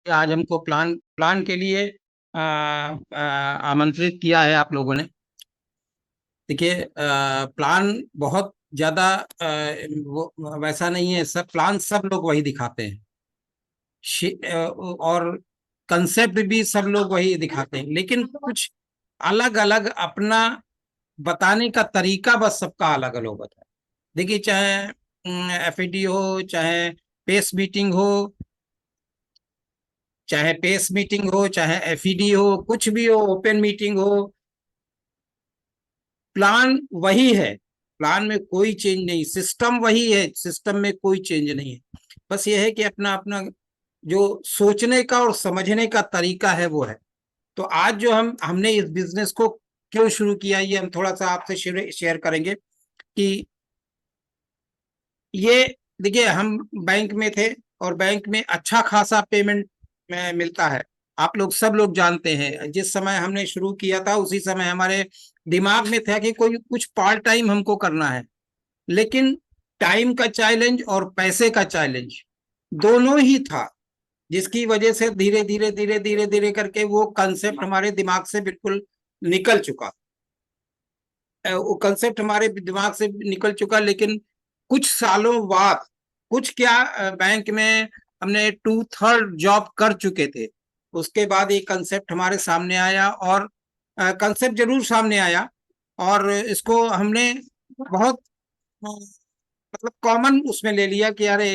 आज हमको plan plan के लिए आमंत्रित किया है आप लोगों ने। देखिए, प्लान बहुत ज्यादा वो वैसा नहीं है। सब प्लान सब लोग वही दिखाते हैं। और कंसेप्ट भी सब लोग वही दिखाते हैं, लेकिन कुछ अलग अलग अपना बताने का तरीका बस सबका अलग अलग होता है। देखिए, चाहे एफईडी हो, चाहे पेस मीटिंग हो, चाहे पेस मीटिंग हो, चाहे एफईडी हो, कुछ भी हो, ओपन मीटिंग हो, प्लान वही है। प्लान में कोई चेंज नहीं, सिस्टम वही है, सिस्टम में कोई चेंज नहीं है। बस ये है कि अपना अपना जो सोचने का और समझने का तरीका है वो है। तो आज जो हमने इस बिजनेस को क्यों शुरू किया, ये हम थोड़ा सा आपसे शेयर करेंगे कि ये, देखिए, हम बैंक में थे और बैंक में अच्छा खासा पेमेंट मिलता है। आप लोग सब लोग जानते हैं, जिस समय हमने शुरू किया था उसी समय हमारे दिमाग में था कि कोई कुछ पार्ट टाइम हमको करना है। लेकिन टाइम का चैलेंज और पैसे का चैलेंज दोनों ही था, जिसकी वजह से धीरे धीरे धीरे धीरे धीरे करके वो कंसेप्ट हमारे दिमाग से बिल्कुल निकल चुका। वो कंसेप्ट हमारे दिमाग से निकल चुका, लेकिन कुछ सालों बाद, कुछ क्या, बैंक में हमने 2/3 जॉब कर चुके थे। उसके बाद ये कंसेप्ट हमारे सामने आया, और कंसेप्ट जरूर सामने आया, और इसको हमने बहुत मतलब कॉमन उसमें ले लिया कि अरे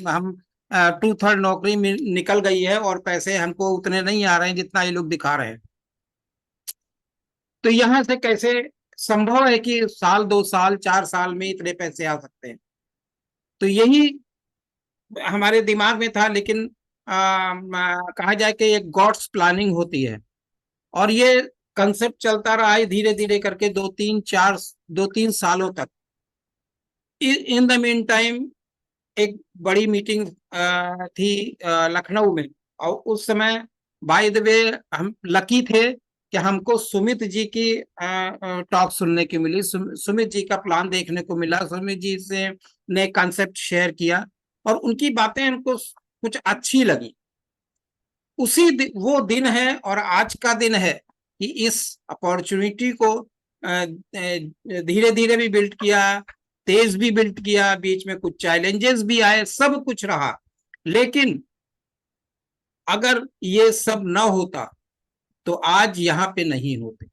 हम 2/3 नौकरी में निकल गई है और पैसे हमको उतने नहीं आ रहे हैं जितना ये लोग दिखा रहे हैं। तो यहां से कैसे संभव है कि साल, 2 साल, 4 साल में इतने पैसे आ सकते हैं? तो यही हमारे दिमाग में था। लेकिन कहा जाए कि एक गॉड्स प्लानिंग होती है, और ये कंसेप्ट चलता रहा है धीरे धीरे करके 2-3 सालों तक। इन द मीन टाइम एक बड़ी मीटिंग थी लखनऊ में, और उस समय बाय द वे हम लकी थे कि हमको सुमित जी की टॉक सुनने की मिली। सुमित जी का प्लान देखने को मिला। सुमित जी से ने कॉन्सेप्ट शेयर किया, और उनकी बातें हमको कुछ अच्छी लगी। वो दिन है और आज का दिन है कि इस अपॉर्चुनिटी को धीरे धीरे भी बिल्ड किया, तेज भी बिल्ड किया, बीच में कुछ चैलेंजेस भी आए, सब कुछ रहा। लेकिन अगर ये सब ना होता तो आज यहाँ पे नहीं होते।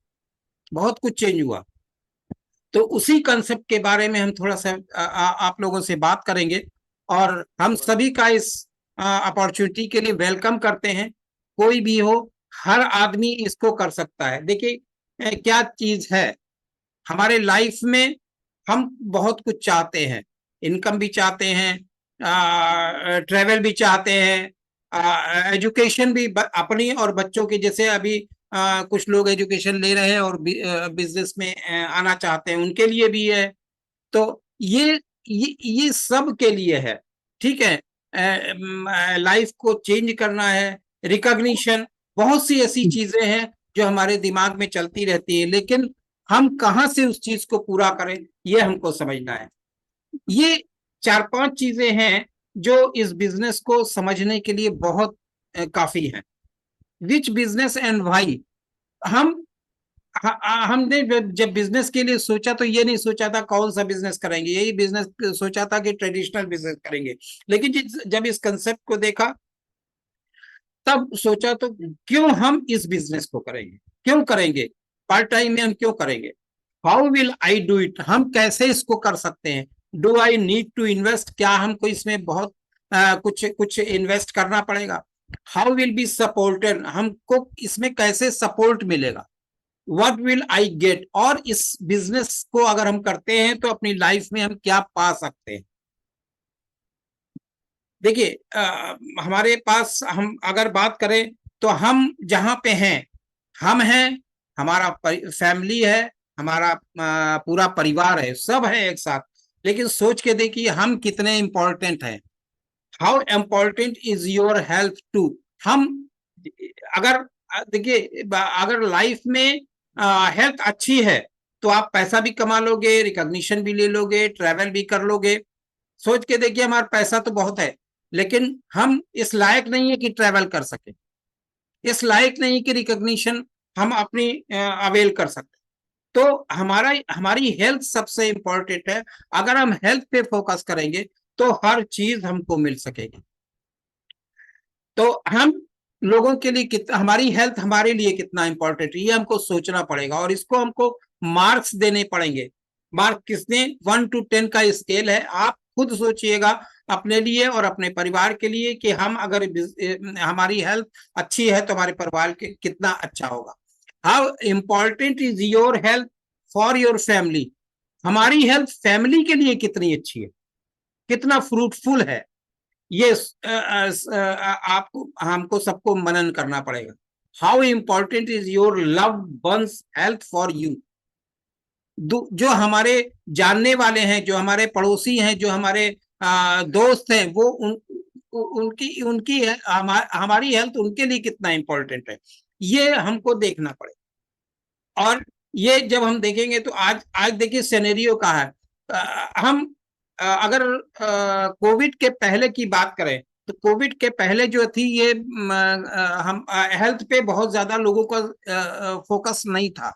बहुत कुछ चेंज हुआ। तो उसी कंसेप्ट के बारे में हम थोड़ा सा आप लोगों से बात करेंगे, और हम सभी का इस अपॉर्चुनिटी के लिए वेलकम करते हैं। कोई भी हो, हर आदमी इसको कर सकता है। देखिए, क्या चीज है हमारे लाइफ में, हम बहुत कुछ चाहते हैं। इनकम भी चाहते हैं, ट्रेवल भी चाहते हैं, एजुकेशन भी अपनी और बच्चों की। जैसे अभी कुछ लोग एजुकेशन ले रहे हैं और बिजनेस में आना चाहते हैं, उनके लिए भी है। तो ये सब के लिए है। ठीक है, लाइफ को चेंज करना है, रिकॉग्निशन, बहुत सी ऐसी चीजें हैं जो हमारे दिमाग में चलती रहती है, लेकिन हम कहाँ से उस चीज को पूरा करें, ये हमको समझना है। ये 4-5 चीजें हैं जो इस बिजनेस को समझने के लिए बहुत काफी है। Which business and why. हम हमने जब बिजनेस के लिए सोचा तो ये नहीं सोचा था कौन सा बिजनेस करेंगे, यही बिजनेस सोचा था कि ट्रेडिशनल बिजनेस करेंगे। लेकिन जब इस कंसेप्ट को देखा, तब सोचा तो क्यों हम इस बिजनेस को करेंगे, क्यों करेंगे, पार्ट टाइम में हम क्यों करेंगे। How will I do it, हम कैसे इसको कर सकते हैं। Do I need to invest, क्या हमको इसमें बहुत कुछ कुछ इन्वेस्ट करना पड़ेगा। हाउ विल बी सपोर्टेड, हमको इसमें कैसे सपोर्ट मिलेगा। व्हाट विल आई गेट, और इस बिजनेस को अगर हम करते हैं तो अपनी लाइफ में हम क्या पा सकते हैं। देखिए, हमारे पास, हम अगर बात करें तो हम जहां पे हैं, हम हैं, हमारा फैमिली है, हमारा पूरा परिवार है, सब है एक साथ। लेकिन सोच के देखिए हम कितने इंपॉर्टेंट हैं। How important is your health to. हम अगर देखिए, अगर लाइफ में हेल्थ अच्छी है तो आप पैसा भी कमा लोगे, रिकॉग्निशन भी ले लोगे, ट्रैवल भी कर लोगे। सोच के देखिए, हमारा पैसा तो बहुत है, लेकिन हम इस लायक नहीं है कि ट्रैवल कर सके, इस लायक नहीं कि रिकॉग्निशन हम अपनी अवेल कर सकते। तो हमारी हेल्थ सबसे इंपॉर्टेंट है। अगर हम हेल्थ पे फोकस करेंगे तो हर चीज हमको मिल सकेगी। तो हम लोगों के लिए हमारी हेल्थ हमारे लिए कितना इंपॉर्टेंट है, ये हमको सोचना पड़ेगा और इसको हमको मार्क्स देने पड़ेंगे। मार्क किसने, 1 to 10 का स्केल है, आप खुद सोचिएगा अपने लिए और अपने परिवार के लिए कि हम अगर हमारी हेल्थ अच्छी है तो हमारे परिवार के कितना अच्छा होगा। How important is your health for your family, हमारी हेल्थ फैमिली के लिए कितनी अच्छी है, कितना फ्रूटफुल है, ये आपको हमको सबको मनन करना पड़ेगा। How important is your love ones health for you, जो हमारे जानने वाले हैं, जो हमारे पड़ोसी हैं, जो हमारे दोस्त हैं, वो उनकी उनकी हमारी हेल्थ उनके लिए कितना इंपॉर्टेंट है, ये हमको देखना पड़ेगा। और ये जब हम देखेंगे तो आज देखिए सिनेरियो का है, हम अगर कोविड के पहले की बात करें तो कोविड के पहले जो थी ये हम हेल्थ पे बहुत ज्यादा लोगों का फोकस नहीं था,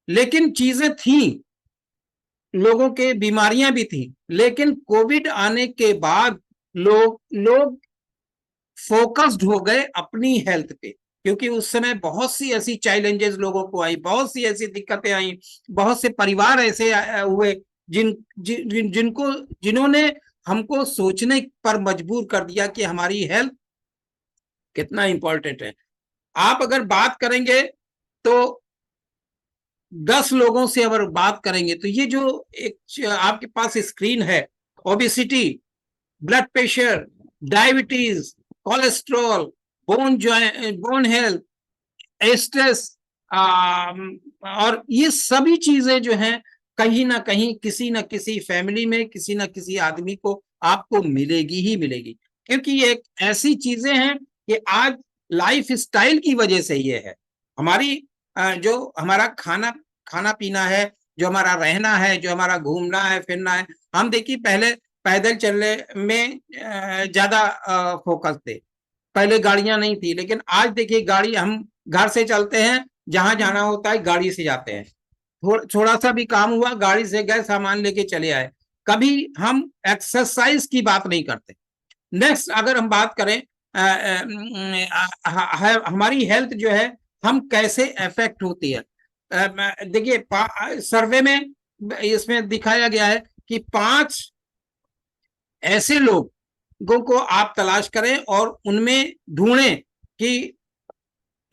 लेकिन चीजें थी, लोगों के बीमारियां भी थी, लेकिन कोविड आने के बाद लोग फोकस्ड हो गए अपनी हेल्थ पे, क्योंकि उस समय बहुत सी ऐसी चैलेंजेस लोगों को आई, बहुत सी ऐसी दिक्कतें आई, बहुत से परिवार ऐसे हुए जिनको जिन्होंने हमको सोचने पर मजबूर कर दिया कि हमारी हेल्थ कितना इंपॉर्टेंट है। आप अगर बात करेंगे तो 10 लोगों से अगर बात करेंगे तो ये जो एक आपके पास स्क्रीन है, obesity, blood pressure, diabetes, cholesterol, bone health, stress, और ये सभी चीजें जो हैं कहीं ना कहीं किसी ना किसी फैमिली में किसी ना किसी आदमी को आपको मिलेगी ही मिलेगी, क्योंकि ये एक ऐसी चीजें हैं कि आज लाइफ स्टाइल की वजह से ये है। हमारी जो हमारा खाना खाना पीना है, जो हमारा रहना है, जो हमारा घूमना है फिरना है, हम देखिए पहले पैदल चलने में ज्यादा फोकस थे, पहले गाड़ियां नहीं थी, लेकिन आज देखिए गाड़ी, हम घर से चलते हैं, जहां जाना होता है गाड़ी से जाते हैं, थोड़ा सा भी काम हुआ गाड़ी से गए, सामान लेके चले आए, कभी हम एक्सरसाइज की बात नहीं करते। नेक्स्ट अगर हम बात करें हमारी हेल्थ जो है हम कैसे अफेक्ट होती है, देखिए सर्वे में इसमें दिखाया गया है कि 5 ऐसे लोगों को आप तलाश करें और उनमें ढूंढें कि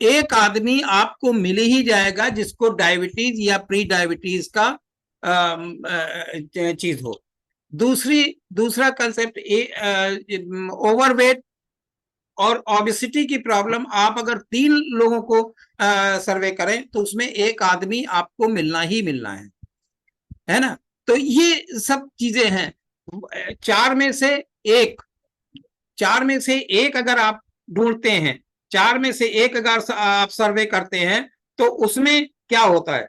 एक आदमी आपको मिल ही जाएगा जिसको डायबिटीज या प्री डायबिटीज का चीज हो। दूसरा कंसेप्ट ओवरवेट और ओबेसिटी की प्रॉब्लम, आप अगर 3 लोगों को सर्वे करें तो उसमें एक आदमी आपको मिलना ही मिलना है ना। तो ये सब चीजें हैं, 4 में से एक 4 में से एक अगर आप ढूंढते हैं, 4 में से एक अगर आप सर्वे करते हैं तो उसमें क्या होता है,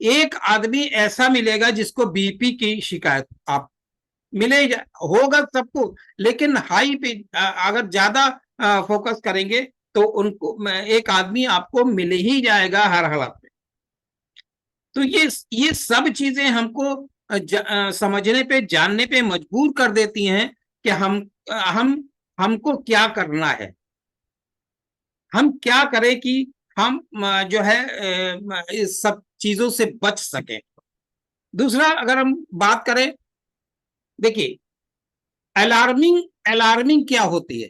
एक आदमी ऐसा मिलेगा जिसको बीपी की शिकायत आप मिलेगा, होगा सबको, लेकिन हाई पे अगर ज्यादा फोकस करेंगे तो उनको एक आदमी आपको मिल ही जाएगा हर हालत में। तो ये सब चीजें हमको समझने पे जानने पे मजबूर कर देती हैं कि हम हमको क्या करना है, हम क्या करें कि हम जो है इस सब चीजों से बच सकें। दूसरा अगर हम बात करें, देखिए अलार्मिंग अलार्मिंग क्या होती है,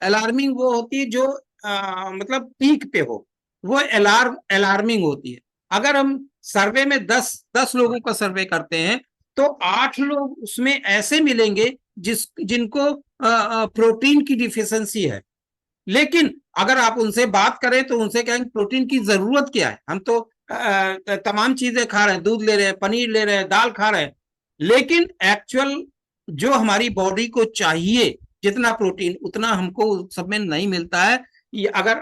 अलार्मिंग वो होती है जो मतलब पीक पे हो, वो अलार्मिंग होती है। अगर हम सर्वे में 10 लोगों का सर्वे करते हैं तो 8 लोग उसमें ऐसे मिलेंगे जिनको प्रोटीन की डिफिशियंसी है, लेकिन अगर आप उनसे बात करें तो उनसे कहेंगे प्रोटीन की जरूरत क्या है, हम तो तमाम चीजें खा रहे हैं, दूध ले रहे हैं, पनीर ले रहे हैं, दाल खा रहे हैं, लेकिन एक्चुअल जो हमारी बॉडी को चाहिए जितना प्रोटीन उतना हमको सब में नहीं मिलता है। ये अगर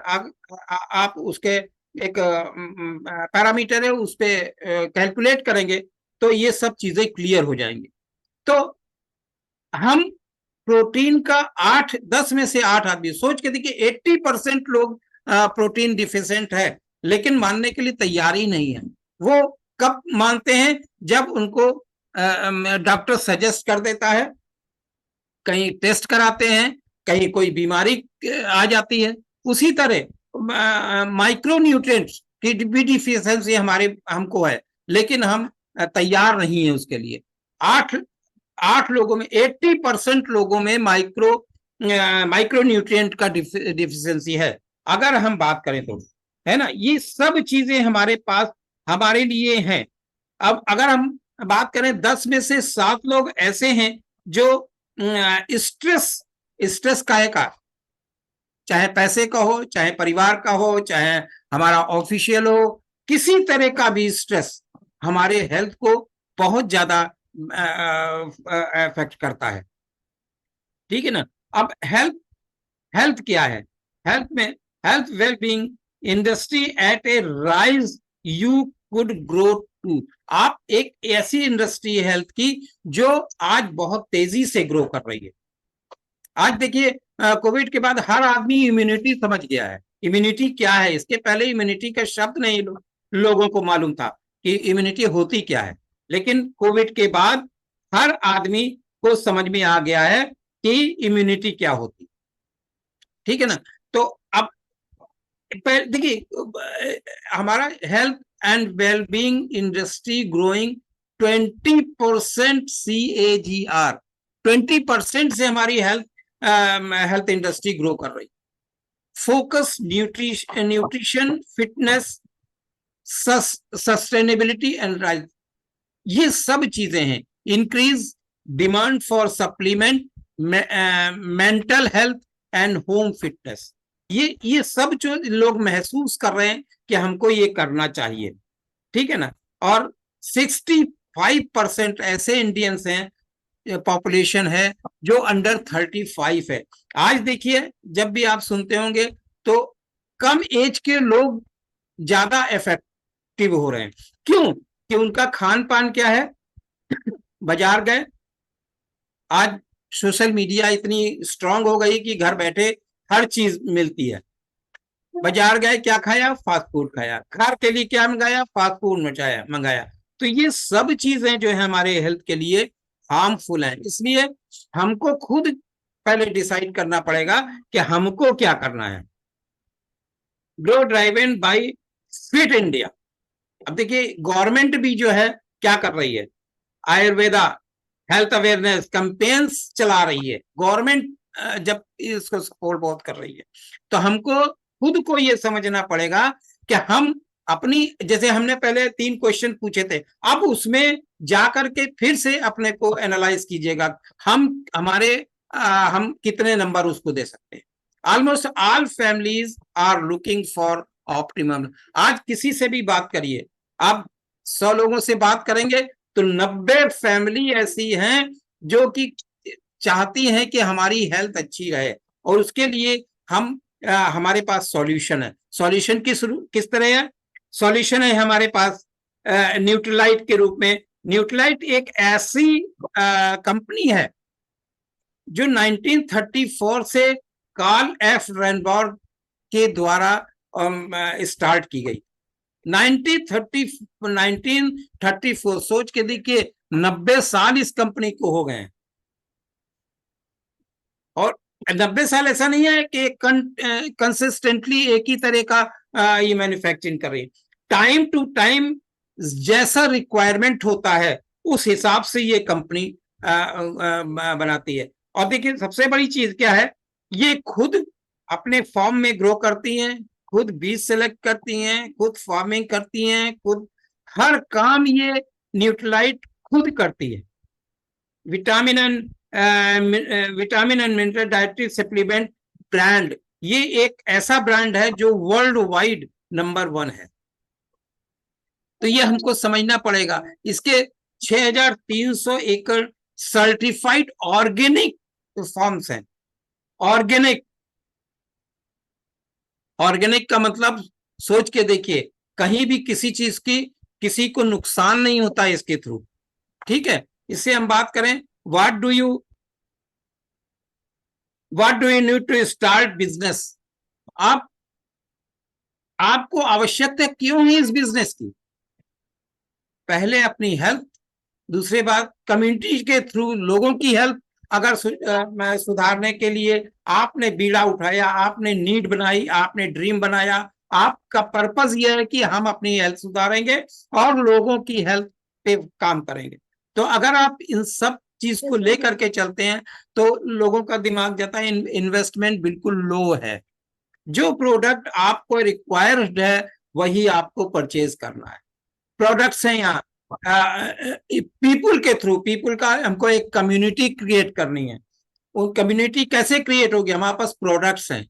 आप उसके एक पैरामीटर है उस पे कैलकुलेट करेंगे तो ये सब चीजें क्लियर हो जाएंगी। तो हम प्रोटीन का 10 में से 8 आदमी, सोच के देखिए 80% लोग प्रोटीन डिफिशिएंट है, लेकिन मानने के लिए तैयार ही नहीं है। वो कब मानते हैं? जब उनको डॉक्टर सजेस्ट कर देता है, कहीं टेस्ट कराते हैं, कहीं कोई बीमारी आ जाती है। उसी तरह माइक्रो न्यूट्रिएंट्स की भी डिफिशियंसी हमको है, लेकिन हम तैयार नहीं है उसके लिए। 8 लोगों में 80% लोगों में माइक्रो न्यूट्रिएंट का डिफिशियंसी है, अगर हम बात करें तो, है ना। ये सब चीजें हमारे पास हमारे लिए हैं। अब अगर हम बात करें 10 में से 7 लोग ऐसे हैं जो स्ट्रेस स्ट्रेस काहे का, चाहे पैसे का हो, चाहे परिवार का हो, चाहे हमारा ऑफिशियल हो, किसी तरह का भी स्ट्रेस हमारे हेल्थ को बहुत ज्यादा अफेक्ट करता है, ठीक है ना। अब हेल्थ हेल्थ क्या है? हेल्थ में health wellbeing industry at a rise you could grow too. आप एक ऐसी इंडस्ट्री है हेल्थ की जो आज बहुत तेजी से ग्रो कर रही है। आज देखिए कोविड के बाद हर आदमी इम्यूनिटी समझ गया है। इम्यूनिटी क्या है? इसके पहले इम्यूनिटी का शब्द नहीं लोगों को मालूम था कि इम्यूनिटी होती क्या है, लेकिन कोविड के बाद हर आदमी को समझ में आ गया है कि इम्यूनिटी क्या होती, ठीक है ना। तो अब देखिए हमारा health and wellbeing industry growing 20% CAGR, 20% से हमारी हेल्थ इंडस्ट्री ग्रो कर रही। Focus nutrition, fitness, sustainability and rise, ये सब चीजें हैं। Increase demand for supplement, mental health and home fitness, ये सब जो लोग महसूस कर रहे हैं कि हमको ये करना चाहिए, ठीक है ना। और 65% ऐसे इंडियंस हैं, पॉपुलेशन है जो अंडर 35 है। आज देखिए जब भी आप सुनते होंगे तो कम एज के लोग ज्यादा इफेक्टिव हो रहे हैं। क्यों? कि उनका खान पान क्या है, बाजार गए, आज सोशल मीडिया इतनी स्ट्रांग हो गई कि घर बैठे हर चीज मिलती है। बाजार गए, क्या खाया? फास्ट फूड खाया। घर के लिए क्या मंगाया? फास्ट फूड मंगाया। तो ये सब चीजें जो है हमारे हेल्थ के लिए हार्मफुल हैं। इसलिए हमको खुद पहले डिसाइड करना पड़ेगा कि हमको क्या करना है। Grow driven by fit India. अब देखिए गवर्नमेंट भी जो है क्या कर रही है, आयुर्वेदा हेल्थ अवेयरनेस कैंपेन्स चला रही है गवर्नमेंट, जब इसको सपोर्ट बहुत कर रही है, तो हमको खुद को ये समझना पड़ेगा कि हम अपनी, जैसे हमने पहले 3 क्वेश्चन पूछे थे, अब उसमें जाकर के फिर से अपने को एनालाइज कीजिएगा, हम कितने नंबर उसको दे सकते हैं। Almost all families are looking for optimum. आज किसी से भी बात करिए, आप 100 लोगों से बात करेंगे तो 90 फैमिली ऐसी हैं जो कि चाहती हैं कि हमारी हेल्थ अच्छी रहे, और उसके लिए हमारे पास सॉल्यूशन है। सॉल्यूशन किस तरह है? सॉल्यूशन है हमारे पास न्यूट्रीलाइट के रूप में। न्यूट्रीलाइट एक ऐसी कंपनी है जो 1934 से कार्ल एफ रेनबॉर्ग के द्वारा स्टार्ट की गई। 1934, सोच के देखिए 90 साल इस कंपनी को हो गए हैं। और 90 साल ऐसा नहीं है कि कंसिस्टेंटली एक ही तरह का ये मैन्युफैक्चरिंग कर रही है। टाइम टू टाइम जैसा रिक्वायरमेंट होता है उस हिसाब से ये कंपनी बनाती है। और देखिए सबसे बड़ी चीज क्या है, ये खुद अपने फॉर्म में ग्रो करती हैं, खुद बीज सेलेक्ट करती हैं, खुद फार्मिंग करती हैं, खुद हर काम ये न्यूट्रीलाइट खुद करती है। Vitamin and mineral dietary supplement brand, ये एक ऐसा ब्रांड है जो वर्ल्ड वाइड नंबर 1 है। तो ये हमको समझना पड़ेगा। इसके 6300 एकड़ सर्टिफाइड ऑर्गेनिक फॉर्म्स हैं। ऑर्गेनिक का मतलब सोच के देखिए, कहीं भी किसी चीज की किसी को नुकसान नहीं होता इसके थ्रू, ठीक है। इससे हम बात करें, what do you what do you need to start business? आप आपको आवश्यकता क्यों है इस बिजनेस की? पहले अपनी हेल्थ, दूसरी बात कम्युनिटी के थ्रू लोगों की हेल्थ अगर सुधारने के लिए आपने बीड़ा उठाया, आपने नीड बनाई, आपने ड्रीम बनाया, आपका पर्पस यह है कि हम अपनी हेल्थ सुधारेंगे और लोगों की हेल्थ पे काम करेंगे। तो अगर आप इन सब चीज को लेकर के चलते हैं तो लोगों का दिमाग जाता है, इन्वेस्टमेंट बिल्कुल लो है। जो प्रोडक्ट आपको रिक्वायर्ड है वही आपको परचेज करना है। प्रोडक्ट्स हैं यहाँ, पीपुल के थ्रू, पीपुल का हमको एक कम्युनिटी क्रिएट करनी है। वो कम्युनिटी कैसे क्रिएट होगी? हमारे पास प्रोडक्ट्स हैं,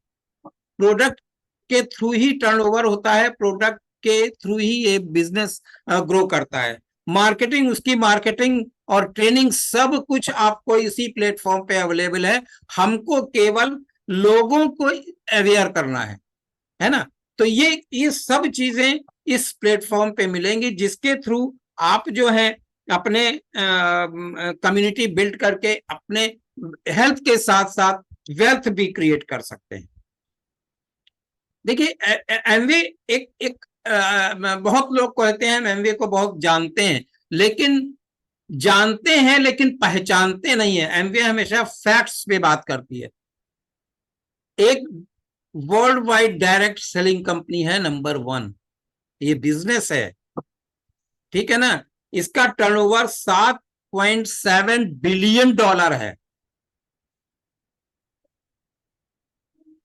प्रोडक्ट के थ्रू ही टर्नओवर होता है, प्रोडक्ट के थ्रू ही ये बिजनेस ग्रो करता है। मार्केटिंग, उसकी मार्केटिंग और ट्रेनिंग सब कुछ आपको इसी प्लेटफॉर्म पे अवेलेबल है। हमको केवल लोगों को अवेयर करना है ना? तो ये सब चीजें इस प्लेटफॉर्म पे मिलेंगी, जिसके थ्रू आप जो है अपने कम्युनिटी बिल्ड करके अपने हेल्थ के साथ साथ वेल्थ भी क्रिएट कर सकते हैं। देखिए, एमवे एक एक बहुत लोग कहते हैं एमवे को बहुत जानते हैं, लेकिन जानते हैं लेकिन पहचानते नहीं है। एमवे हमेशा फैक्ट्स पे बात करती है। एक world wide direct selling company है, नंबर 1। ये बिजनेस है, ठीक है ना? इसका टर्नओवर 7.7 बिलियन डॉलर है।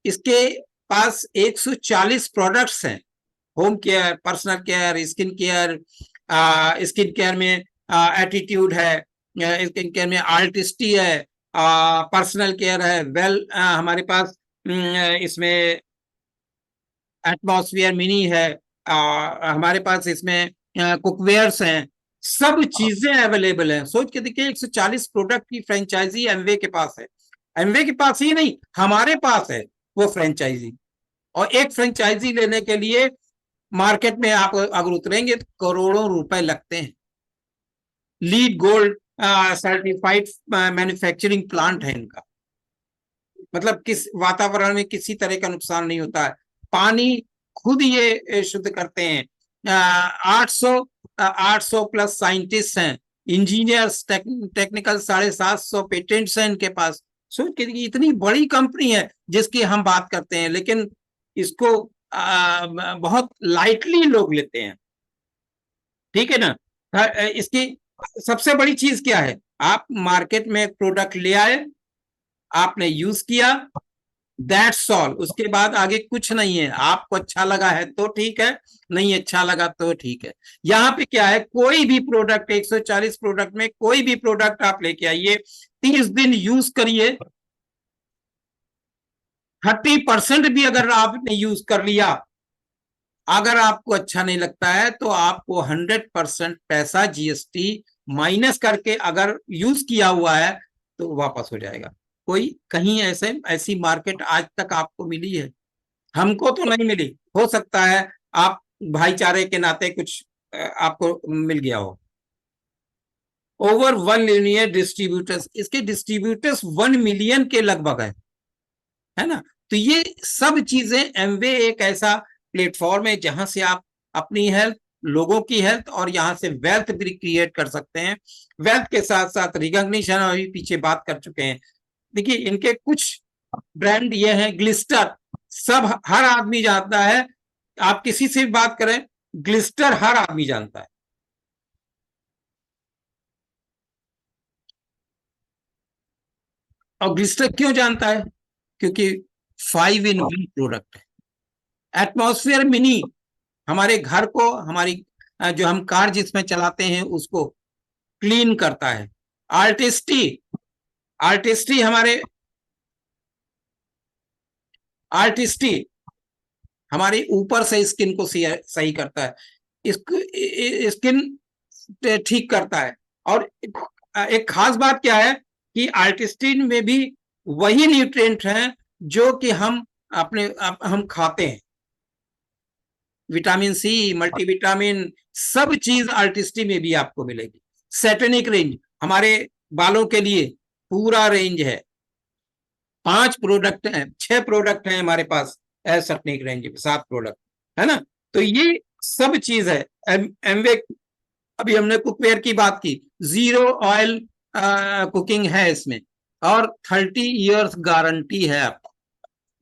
इसके पास 140 प्रोडक्ट्स हैं, home care, personal care, skin care. Skin care में एटीट्यूड है, स्किन केयर में आर्टिस्टी है, पर्सनल केयर है, हमारे पास इसमें एटमॉस्फेयर मिनी है, हमारे पास इसमें कुकवेयर्स हैं, सब चीजें अवेलेबल हैं। सोच के देखिए, 140 प्रोडक्ट की फ्रेंचाइजी एमवे के पास है। एमवे के पास ही नहीं, हमारे पास है वो फ्रेंचाइजी। और एक फ्रेंचाइजी लेने के लिए मार्केट में आप अगर उतरेंगे तो करोड़ों रुपए लगते हैं। Lead gold certified manufacturing plant है इनका, मतलब किस वातावरण में किसी तरह का नुकसान नहीं होता है। पानी खुद ये शुद्ध करते हैं। 800 प्लस साइंटिस्ट हैं, इंजीनियर्स, टेक्निकल 750 पेटेंट्स हैं इनके पास। सोच के इतनी बड़ी कंपनी है जिसकी हम बात करते हैं, लेकिन इसको बहुत लाइटली लोग लेते हैं, ठीक है ना? इसकी सबसे बड़ी चीज क्या है? आप मार्केट में एक प्रोडक्ट ले आए, आपने यूज किया, दैट्स ऑल। उसके बाद आगे कुछ नहीं है। आपको अच्छा लगा है तो ठीक है, नहीं अच्छा लगा तो ठीक है। यहाँ पे क्या है, कोई भी प्रोडक्ट, 140 प्रोडक्ट में कोई भी प्रोडक्ट आप लेके आइए, 30 दिन यूज करिए, 30% भी अगर आपने यूज कर लिया, अगर आपको अच्छा नहीं लगता है तो आपको 100% पैसा जीएसटी माइनस करके अगर यूज किया हुआ है तो वापस हो जाएगा। कोई कहीं ऐसी मार्केट आज तक आपको मिली है? हमको तो नहीं मिली। हो सकता है आप भाईचारे के नाते कुछ आपको मिल गया हो। ओवर 1 मिलियन डिस्ट्रीब्यूटर्स, इसके डिस्ट्रीब्यूटर्स 1 मिलियन के लगभग है ना? तो ये सब चीजें, एमवे एक ऐसा प्लेटफॉर्म है जहां से आप अपनी हेल्थ, लोगों की हेल्थ और यहां से वेल्थ भी क्रिएट कर सकते हैं। वेल्थ के साथ साथ रिकॉग्निशन, अभी पीछे बात कर चुके हैं। देखिए, इनके कुछ ब्रांड ये हैं, ग्लिस्टर, सब हर आदमी जानता है। आप किसी से भी बात करें, ग्लिस्टर हर आदमी जानता है। और ग्लिस्टर क्यों जानता है? क्योंकि 5-in-1 प्रोडक्ट है। एटमॉस्फेयर मिनी हमारे घर को, हमारी जो हम कार जिसमें चलाते हैं उसको क्लीन करता है। आर्टिस्टी, आर्टिस्टी हमारे आर्टिस्टी हमारे ऊपर से स्किन को सही करता है, स्किन ठीक करता है। और एक खास बात क्या है कि आर्टिस्टिन में भी वही न्यूट्रिएंट हैं जो कि हम खाते हैं। विटामिन सी, मल्टीविटामिन, सब चीज आर्टिस्टी में भी आपको मिलेगी। सेटेनिक रेंज हमारे बालों के लिए पूरा रेंज है। 5 प्रोडक्ट हैं, 6 प्रोडक्ट हैं हमारे पास एसटनिक रेंज में, 7 प्रोडक्ट है ना। तो ये सब चीज है। एमवे, अभी हमने कुकवेयर की बात की, 0 ऑयल कुकिंग है इसमें, और 30 इयर्स गारंटी है आपको।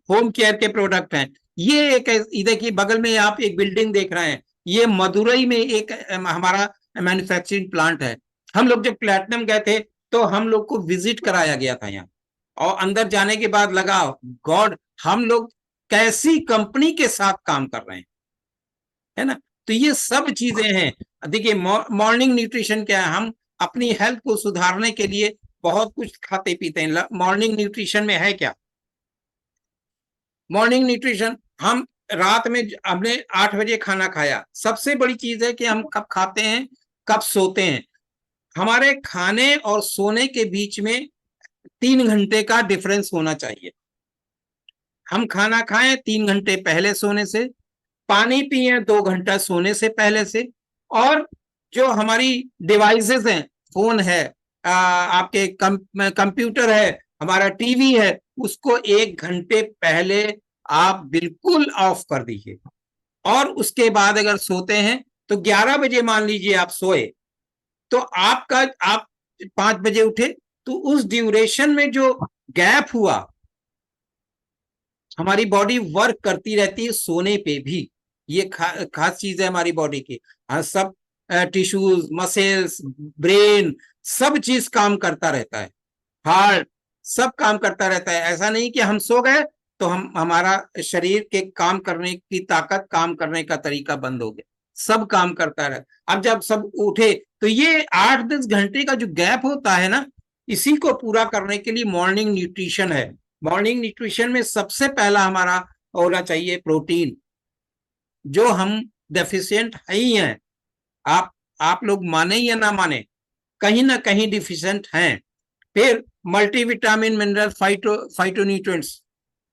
होम केयर के प्रोडक्ट हैं ये। एक देखिए बगल में आप एक बिल्डिंग देख रहे हैं, ये मदुरई में एक हमारा मैन्युफैक्चरिंग प्लांट है। हम लोग जब प्लेटिनम गए थे तो हम लोग को विजिट कराया गया था यहाँ, और अंदर जाने के बाद लगा गॉड, हम लोग कैसी कंपनी के साथ काम कर रहे हैं, है ना। तो ये सब चीजें हैं। देखिए मॉर्निंग न्यूट्रिशन क्या है, हम अपनी हेल्थ को सुधारने के लिए बहुत कुछ खाते पीते हैं। मॉर्निंग न्यूट्रिशन में है क्या? मॉर्निंग न्यूट्रिशन, हम रात में हमने 8 बजे खाना खाया, सबसे बड़ी चीज है कि हम कब खाते हैं, कब सोते हैं। हमारे खाने और सोने के बीच में 3 घंटे का डिफरेंस होना चाहिए। हम खाना खाएं 3 घंटे पहले सोने से, पानी पिए 2 घंटा सोने से पहले से, और जो हमारी डिवाइसेस हैं, फोन है, आपके कंप्यूटर है, हमारा टीवी है, उसको 1 घंटे पहले आप बिल्कुल ऑफ कर दीजिए। और उसके बाद अगर सोते हैं तो 11 बजे मान लीजिए आप सोए, तो आपका आप 5 बजे उठे, तो उस ड्यूरेशन में जो गैप हुआ, हमारी बॉडी वर्क करती रहती है सोने पे भी। ये खास चीज है हमारी बॉडी की। हाँ, सब टिश्यूज, मसल्स, ब्रेन, सब चीज काम करता रहता है, हार्ट, सब काम करता रहता है। ऐसा नहीं कि हम सो गए तो हम हमारा शरीर के काम करने की ताकत, काम करने का तरीका बंद हो गया, सब काम करता रहे। अब जब सब उठे तो ये 8-10 घंटे का जो गैप होता है ना, इसी को पूरा करने के लिए मॉर्निंग न्यूट्रिशन है। मॉर्निंग न्यूट्रिशन में सबसे पहला हमारा होना चाहिए प्रोटीन, जो हम डेफिशिएंट है ही हैं। आप लोग माने या ना माने, कहीं ना कहीं डिफिशिएंट हैं। फिर मल्टीविटामिन, मिनरल, फाइटोन्यूट्रिएंट्स,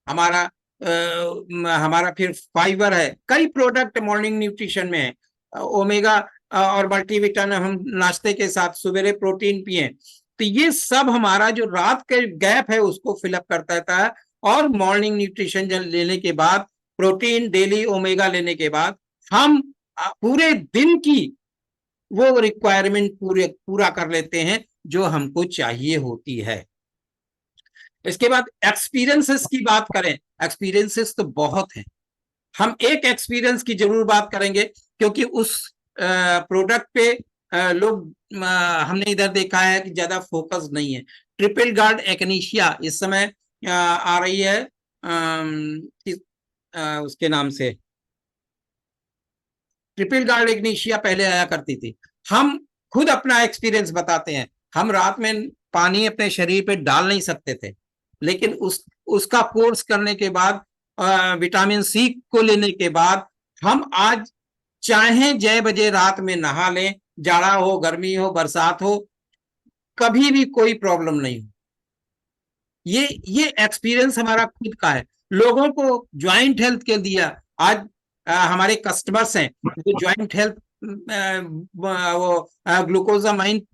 हमारा हमारा फिर फाइबर है, कई प्रोडक्ट मॉर्निंग न्यूट्रिशन में है। ओमेगा और मल्टीविटामिन हम नाश्ते के साथ सवेरे प्रोटीन पिए, तो ये सब हमारा जो रात के गैप है उसको फिलअप करता रहता है। और मॉर्निंग न्यूट्रिशन लेने के बाद, प्रोटीन डेली, ओमेगा लेने के बाद, हम पूरे दिन की वो रिक्वायरमेंट पूरा कर लेते हैं जो हमको चाहिए होती है। इसके बाद एक्सपीरियंसेस की बात करें, एक्सपीरियंसेस तो बहुत हैं। हम एक एक्सपीरियंस की जरूर बात करेंगे, क्योंकि उस प्रोडक्ट पे लोग, हमने इधर देखा है कि ज्यादा फोकस नहीं है। ट्रिपल गार्ड एक्नेशिया इस समय आ रही है, उसके नाम से ट्रिपल गार्ड एक्नेशिया पहले आया करती थी। हम खुद अपना एक्सपीरियंस बताते हैं। हम रात में पानी अपने शरीर पे डाल नहीं सकते थे, लेकिन उसका कोर्स करने के बाद, विटामिन सी को लेने के बाद, हम आज चाहे जय बजे रात में नहा लें, जाड़ा हो, गर्मी हो, बरसात हो, कभी भी कोई प्रॉब्लम नहीं हो। ये एक्सपीरियंस हमारा खुद का है। लोगों को ज्वाइंट हेल्थ के दिया, आज हमारे कस्टमर्स हैं जो ज्वाइंट हेल्थ, वो ग्लूकोजामाइन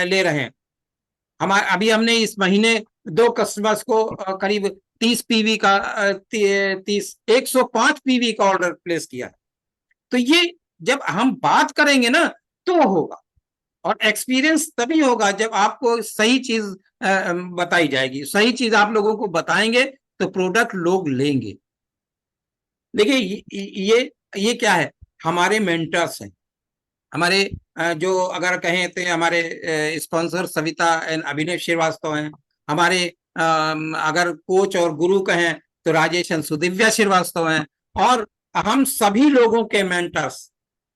ले रहे हैं। हमारे अभी हमने इस महीने 2 कस्टमर्स को करीब 30 पीवी का 105 पीवी का ऑर्डर प्लेस किया। तो ये जब हम बात करेंगे ना तो होगा, और एक्सपीरियंस तभी होगा जब आपको सही चीज बताई जाएगी। सही चीज आप लोगों को बताएंगे तो प्रोडक्ट लोग लेंगे। देखिए ये क्या है, हमारे मेंटर्स हैं, हमारे जो अगर कहें तो हमारे स्पॉन्सर सविता एंड अभिनव श्रीवास्तव हैं। हमारे अगर कोच और गुरु कहें तो राजेश एंड सुदिव्या श्रीवास्तव हैं। और हम सभी लोगों के मेंटर्स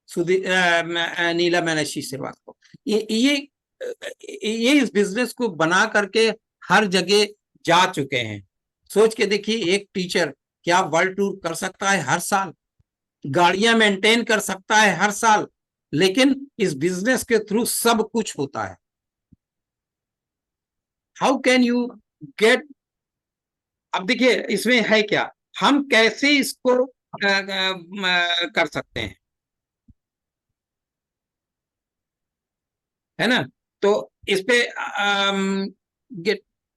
नीला मनशी श्रीवास्तव, ये इस बिजनेस को बना करके हर जगह जा चुके हैं। सोच के देखिए, एक टीचर क्या वर्ल्ड टूर कर सकता है हर साल, गाड़ियां मेंटेन कर सकता है हर साल, लेकिन इस बिजनेस के थ्रू सब कुछ होता है। हाउ कैन यू गेट, अब देखिए इसमें है क्या, हम कैसे इसको कर सकते हैं, है ना। तो इस पे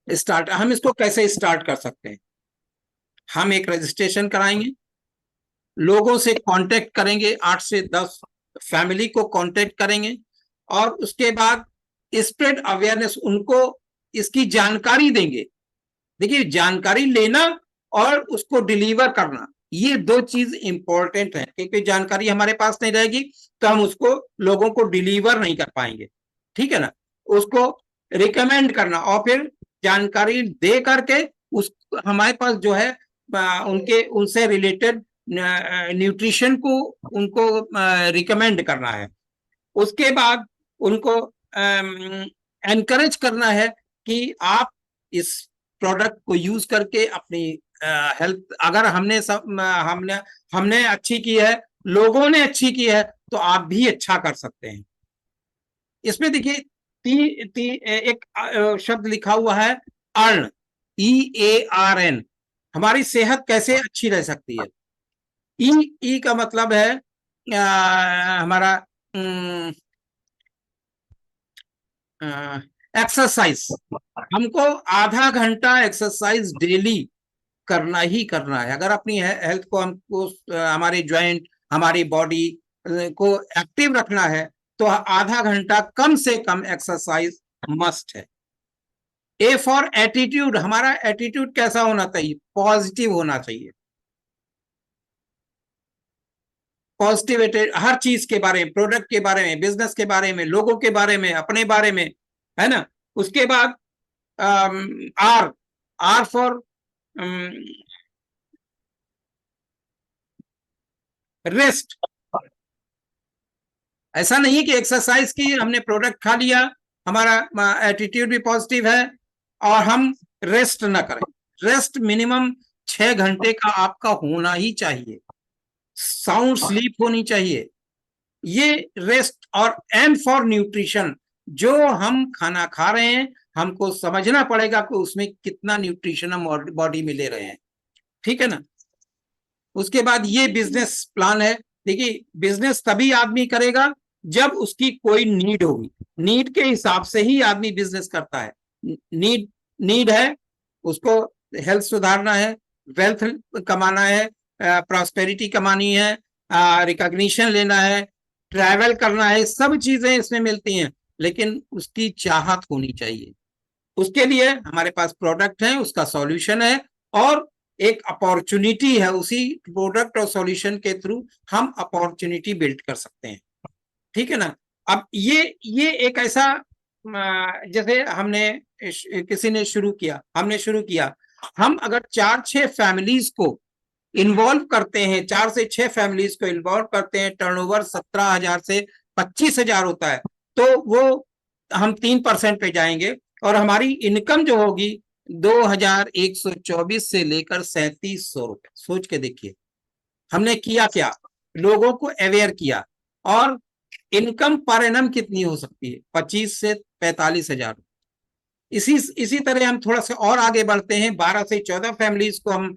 स्टार्ट, हम इसको कैसे स्टार्ट कर सकते हैं? हम एक रजिस्ट्रेशन कराएंगे, लोगों से कांटेक्ट करेंगे, 8 से 10 फैमिली को कांटेक्ट करेंगे, और उसके बाद स्प्रेड अवेयरनेस, उनको इसकी जानकारी देंगे। देखिए, जानकारी लेना और उसको डिलीवर करना, ये दो चीज इंपॉर्टेंट है, क्योंकि जानकारी हमारे पास नहीं रहेगी तो हम उसको लोगों को डिलीवर नहीं कर पाएंगे, ठीक है ना। उसको रिकमेंड करना, और फिर जानकारी दे करके उस हमारे पास जो है उनके उनसे रिलेटेड न्यूट्रिशन को उनको रिकमेंड करना है। उसके बाद उनको एनकरेज करना है कि आप इस प्रोडक्ट को यूज करके अपनी हेल्थ, अगर हमने हमने अच्छी की है, लोगों ने अच्छी की है, तो आप भी अच्छा कर सकते हैं। इसमें देखिए एक शब्द लिखा हुआ है, अर्न, EARN। हमारी सेहत कैसे अच्छी रह सकती है? ई का मतलब है हमारा एक्सरसाइज। हमको आधा घंटा एक्सरसाइज डेली करना ही करना है। अगर अपनी हेल्थ को, हमको हमारे ज्वाइंट, हमारी बॉडी को एक्टिव रखना है, तो आधा घंटा कम से कम एक्सरसाइज मस्ट है। ए फॉर एटीट्यूड, हमारा एटीट्यूड कैसा होना चाहिए? पॉजिटिव होना चाहिए। पॉजिटिव हर चीज के बारे में, प्रोडक्ट के बारे में, बिजनेस के बारे में, लोगों के बारे में, अपने बारे में, है ना। उसके बाद आर आर फॉर रेस्ट। ऐसा नहीं कि एक्सरसाइज की, हमने प्रोडक्ट खा लिया, हमारा एटीट्यूड भी पॉजिटिव है, और हम रेस्ट ना करें। रेस्ट मिनिमम 6 घंटे का आपका होना ही चाहिए, साउंड स्लीप होनी चाहिए। ये रेस्ट, और एम फॉर न्यूट्रिशन, जो हम खाना खा रहे हैं हमको समझना पड़ेगा कि उसमें कितना न्यूट्रिशन हम बॉडी में ले रहे हैं, ठीक है ना। उसके बाद ये बिजनेस प्लान है। देखिए, बिजनेस तभी आदमी करेगा जब उसकी कोई नीड होगी। नीड के हिसाब से ही आदमी बिजनेस करता है। नीड नीड है, उसको हेल्थ सुधारना है, वेल्थ कमाना है, प्रॉस्पेरिटी कमानी है, रिकॉग्निशन लेना है, ट्रैवल करना है, सब चीजें इसमें मिलती हैं, लेकिन उसकी चाहत होनी चाहिए। उसके लिए हमारे पास प्रोडक्ट है, उसका सॉल्यूशन है, और एक अपॉर्चुनिटी है। उसी प्रोडक्ट और सॉल्यूशन के थ्रू हम अपॉर्चुनिटी बिल्ड कर सकते हैं, ठीक है ना। अब ये एक ऐसा जैसे हमने किसी ने शुरू किया, हमने शुरू किया, हम अगर 4-6 फैमिलीज को इन्वॉल्व करते हैं, 4 से 6 फैमिलीज को इन्वॉल्व करते हैं, टर्नओवर 17,000 से 25,000 होता है, तो वो हम 3% पे जाएंगे, और हमारी इनकम जो होगी 2,124 से लेकर 3,700 रुपए। सोच के देखिए, हमने किया क्या? लोगों को अवेयर किया। और इनकम पर एनम कितनी हो सकती है? 25 से 45,000। इसी तरह हम थोड़ा सा और आगे बढ़ते हैं, 12 से 14 फैमिलीज को हम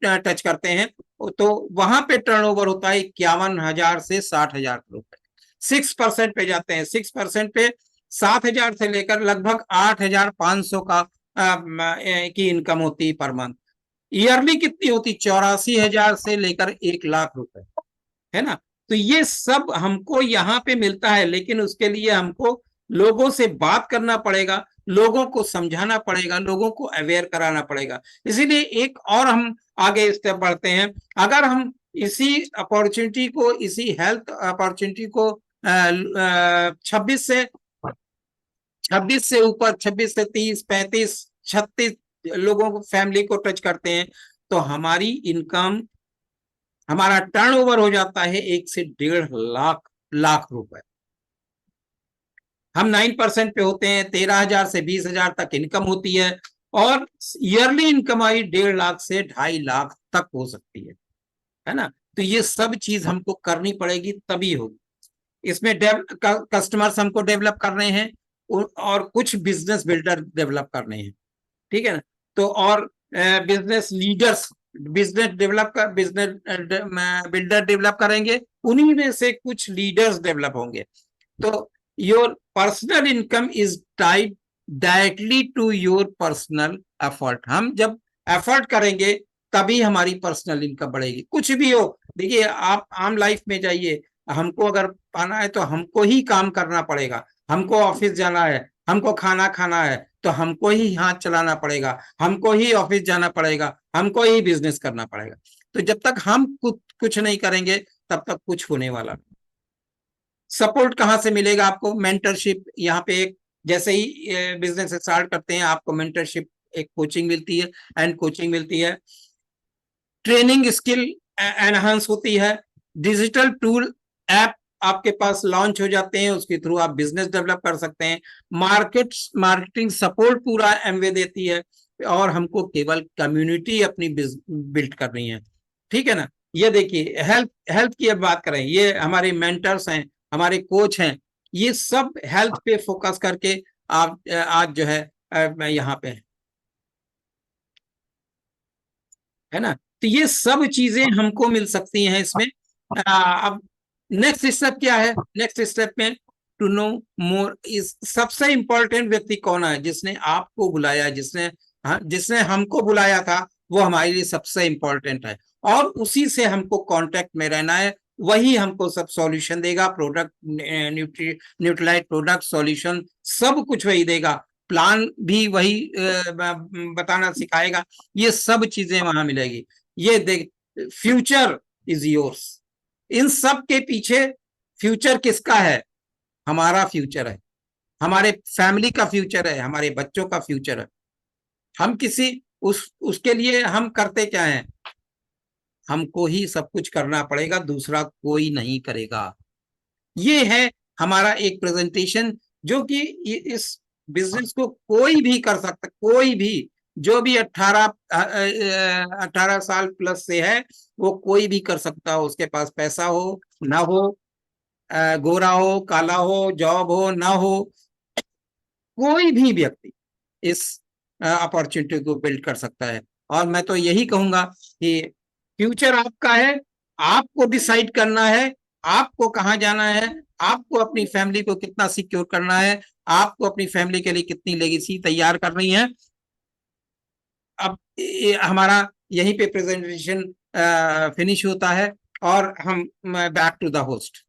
टच करते हैं, तो वहां पे टर्नओवर होता है 51,000 से 60,000 रुपए। 6% पे जाते हैं, 6% पे 7,000 से लेकर लगभग 8,500 का की इनकम होती है पर मंथ। ईयरली कितनी होती? 84,000 से लेकर 1,00,000 रुपए, है ना। तो ये सब हमको यहाँ पे मिलता है, लेकिन उसके लिए हमको लोगों से बात करना पड़ेगा, लोगों को समझाना पड़ेगा, लोगों को अवेयर कराना पड़ेगा। इसीलिए एक और हम आगे स्टेप बढ़ते हैं। अगर हम इसी अपॉर्चुनिटी को, इसी हेल्थ अपॉर्चुनिटी को 26 से ऊपर, 26 से 30, 35, 36 लोगों को, फैमिली को टच करते हैं, तो हमारी इनकम, हमारा टर्नओवर हो जाता है 1 से 1.5 लाख रुपए। हम 9% पे होते हैं, 13,000 से 20,000 तक इनकम होती है, और ईयरली इनकम आई 1.5 लाख से 2.5 लाख तक हो सकती है ना। तो ये सब चीज हमको करनी पड़ेगी, तभी होगी। इसमें कस्टमर्स हमको डेवलप करने हैं, और कुछ बिजनेस बिल्डर डेवलप करने हैं, ठीक है ना। तो और business leaders, business builder develop करेंगे, उन्हीं में से कुछ लीडर्स डेवलप होंगे। तो your personal income is tied directly to your personal effort. हम जब एफर्ट करेंगे तभी हमारी पर्सनल इनकम बढ़ेगी। कुछ भी हो, देखिए आप आम लाइफ में जाइए, हमको अगर पाना है तो हमको ही काम करना पड़ेगा। हमको ऑफिस जाना है, हमको खाना खाना है, तो हमको ही हाथ चलाना पड़ेगा, हमको ही ऑफिस जाना पड़ेगा, हमको ही बिजनेस करना पड़ेगा। तो जब तक हम कुछ नहीं करेंगे तब तक कुछ होने वाला नहीं। सपोर्ट कहाँ से मिलेगा आपको? मेंटरशिप। यहाँ पे एक जैसे ही बिजनेस स्टार्ट करते हैं आपको मेंटरशिप, एक कोचिंग मिलती है, एंड कोचिंग मिलती है, ट्रेनिंग स्किल एनहांस होती है, डिजिटल टूल ऐप आपके पास लॉन्च हो जाते हैं, उसके थ्रू आप बिजनेस डेवलप कर सकते हैं, मार्केटिंग सपोर्ट पूरा एमवे देती है, और हमको केवल कम्युनिटी अपनी बिल्ड करनी है। ठीक है ना? ये देखिए हेल्थ हेल्थ की अब बात करें, ये हमारे मेंटर्स हैं, हमारे कोच हैं, ये सब हेल्थ पे फोकस करके आप आज जो है यहाँ पे है ना? तो ये सब चीजें हमको मिल सकती हैं इसमें। अब नेक्स्ट स्टेप क्या है? नेक्स्ट स्टेप में टू नो मोर इस सबसे इंपॉर्टेंट व्यक्ति कौन है? जिसने आपको बुलाया, जिसने हमको बुलाया था, वो हमारे लिए सबसे इंपॉर्टेंट है, और उसी से हमको कांटेक्ट में रहना है। वही हमको सब सॉल्यूशन देगा, प्रोडक्ट न्यूट्रलाइट प्रोडक्ट सॉल्यूशन सब कुछ वही देगा, प्लान भी वही बताना सिखाएगा। ये सब चीजें वहां मिलेगी। ये देख, फ्यूचर इज योर्स। इन सब के पीछे फ्यूचर किसका है? हमारा फ्यूचर है, हमारे फैमिली का फ्यूचर है, हमारे बच्चों का फ्यूचर है। हम किसी उसके लिए हम करते क्या है? हमको ही सब कुछ करना पड़ेगा, दूसरा कोई नहीं करेगा। ये है हमारा एक प्रेजेंटेशन, जो कि इस बिजनेस को कोई भी कर सकता, कोई भी, जो भी 18 साल प्लस से है, वो कोई भी कर सकता हो। उसके पास पैसा हो ना हो, गोरा हो काला हो, जॉब हो ना हो, कोई भी व्यक्ति इस अपॉर्चुनिटी को बिल्ड कर सकता है। और मैं तो यही कहूंगा कि फ्यूचर आपका है, आपको डिसाइड करना है आपको कहाँ जाना है, आपको अपनी फैमिली को कितना सिक्योर करना है, आपको अपनी फैमिली के लिए कितनी लेगेसी तैयार करनी है। अब हमारा यहीं पे प्रेजेंटेशन फिनिश होता है, और हम बैक टू द होस्ट।